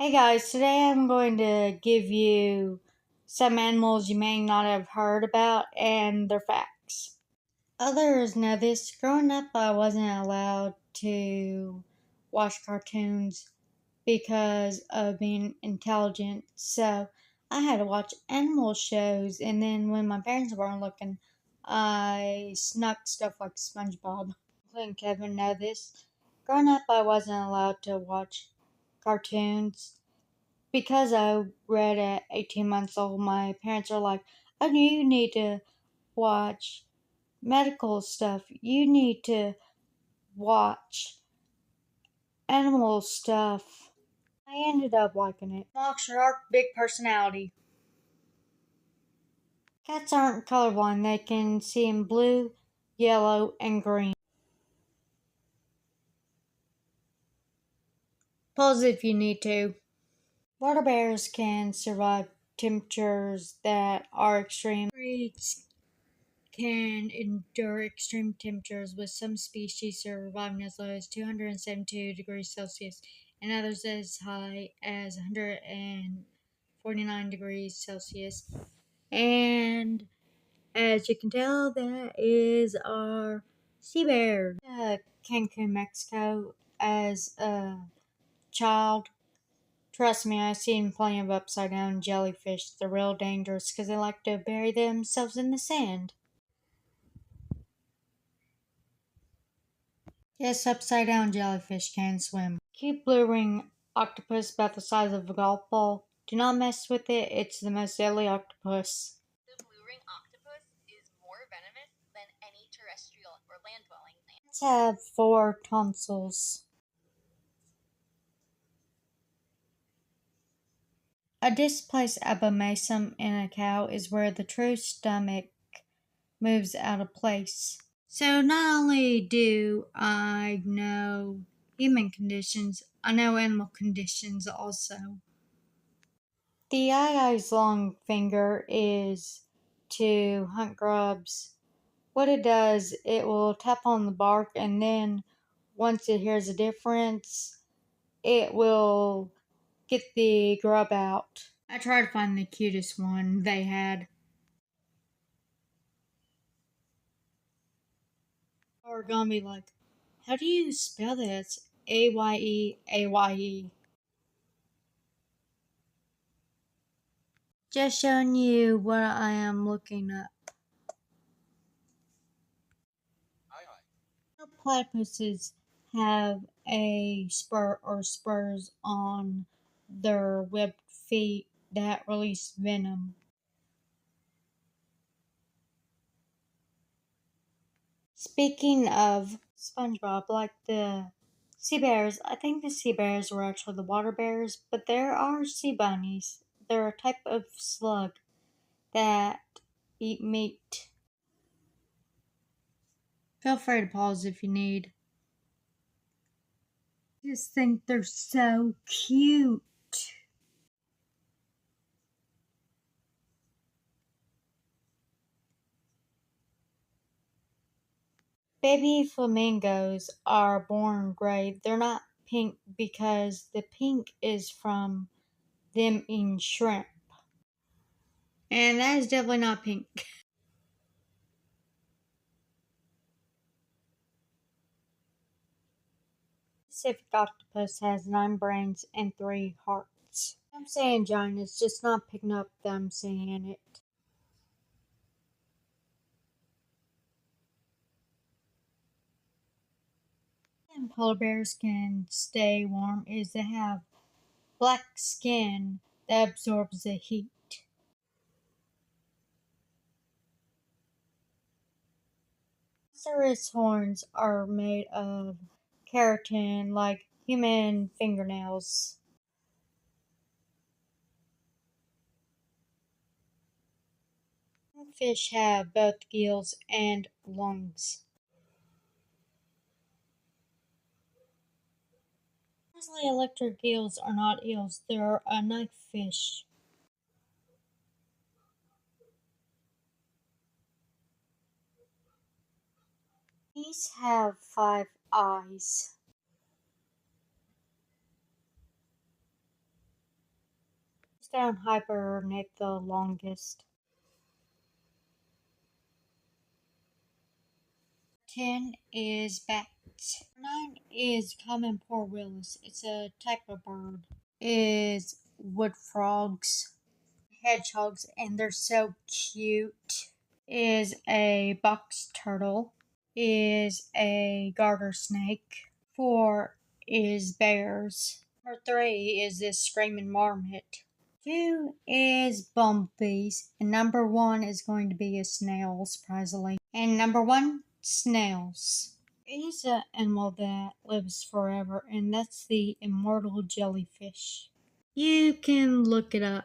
Hey guys, today I'm going to give you some animals you may not have heard about and their facts. Others know this. Growing up, I wasn't allowed to watch cartoons because of being intelligent, so I had to watch animal shows, and then when my parents weren't looking, I snuck stuff like SpongeBob. Including Kevin know this. Growing up, I wasn't allowed to watch cartoons because I read at 18 months old. My parents are like, oh, you need to watch medical stuff. You need to watch animal stuff. I ended up liking it. Small shark, big personality. Cats aren't colorblind. They can see in blue, yellow, and green. Pause if you need to. Water bears can survive temperatures that are extreme. Breeds can endure extreme temperatures, with some species surviving as low as 272 degrees Celsius and others as high as 149 degrees Celsius. And as you can tell, that is our sea bear. Cancun, Mexico, as a child. Trust me, I've seen plenty of upside down jellyfish. They're real dangerous because they like to bury themselves in the sand. Yes, upside down jellyfish can swim. Cute blue ring octopus about the size of a golf ball. Do not mess with it, it's the most deadly octopus. The blue ring octopus is more venomous than any terrestrial or land-dwelling plant. Cats have 4 tonsils. A displaced abomasum in a cow is where the true stomach moves out of place. So not only do I know human conditions, I know animal conditions also. The eye-eye's long finger is to hunt grubs. What it does, it will tap on the bark, and then once it hears a difference, it will get the grub out. I tried to find the cutest one they had. Or gonna be like, how do you spell that? It's Aye, Aye. Just showing you what I am looking up. Platypuses have a spur or spurs on their webbed feet that release venom. Speaking of SpongeBob, like the sea bears, I think the sea bears were actually the water bears, but there are sea bunnies. They're a type of slug that eat meat. Feel free to pause if you need. I just think they're so cute. Baby flamingos are born gray. They're not pink because the pink is from them eating shrimp. And that is definitely not pink. Pacific octopus has 9 brains and 3 hearts. I'm saying John, it's just not picking up that I'm saying it. And polar bears can stay warm is they have black skin that absorbs the heat. Rhinoceros horns are made of keratin like human fingernails. Fish have both gills and lungs. Honestly, electric eels are not eels, they're a knife fish. These have 5 eyes. Stay on hibernate the longest. 10 is bats. 9 is common poor willows. It's a type of bird. Is wood frogs, hedgehogs, and they're so cute. Is a box turtle. Is a garter snake. 4 is bears. Number 3 is this screaming marmot. 2 is bumblebees, and number 1 is going to be a snail, surprisingly. And number 1, snails. Is an animal that lives forever, and that's the immortal jellyfish. You can look it up.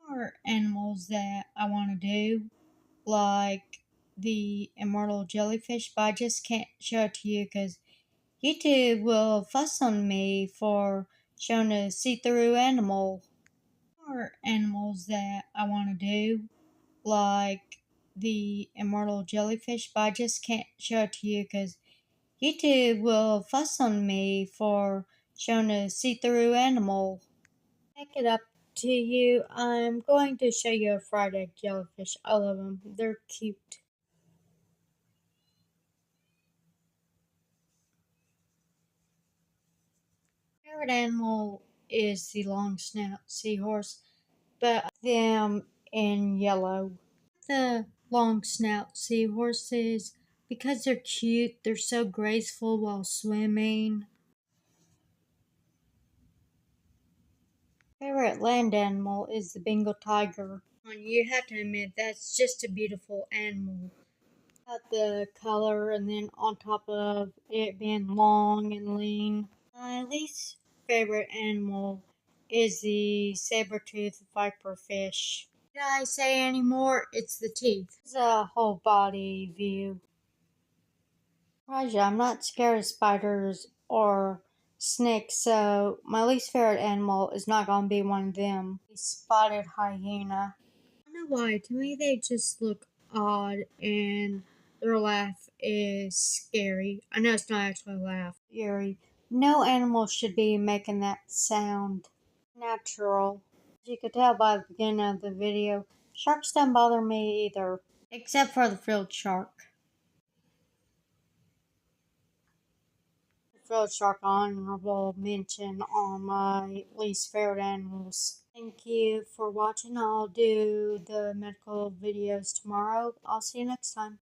Or animals that I want to do, like the immortal jellyfish, but I just can't show it to you because YouTube will fuss on me for showing a see-through animal. Or animals that I want to do, like the immortal jellyfish, but I just can't show it to you because YouTube will fuss on me for showing a see-through animal. Pick it up to you. I'm going to show you a fried egg jellyfish. I love them. They're cute. Favorite animal is the long snout seahorse, but them in yellow. The long snout seahorses, because they're cute, they're so graceful while swimming. Favorite land animal is the Bengal tiger. And you have to admit that's just a beautiful animal. Got the color, and then on top of it being long and lean. My least favorite animal is the saber-toothed viper fish. Did I say any more? It's the teeth. It's a whole body view. Raja, I'm not scared of spiders or snakes, so my least favorite animal is not going to be one of them. The spotted hyena. I don't know why. To me, they just look odd, and their laugh is scary. I know it's not actually a laugh. Scary. No animal should be making that sound. Natural. As you could tell by the beginning of the video, sharks don't bother me either. Except for the frilled shark. Frilled shark honorable mention on my least favorite animals. Thank you for watching. I'll do the medical videos tomorrow. I'll see you next time.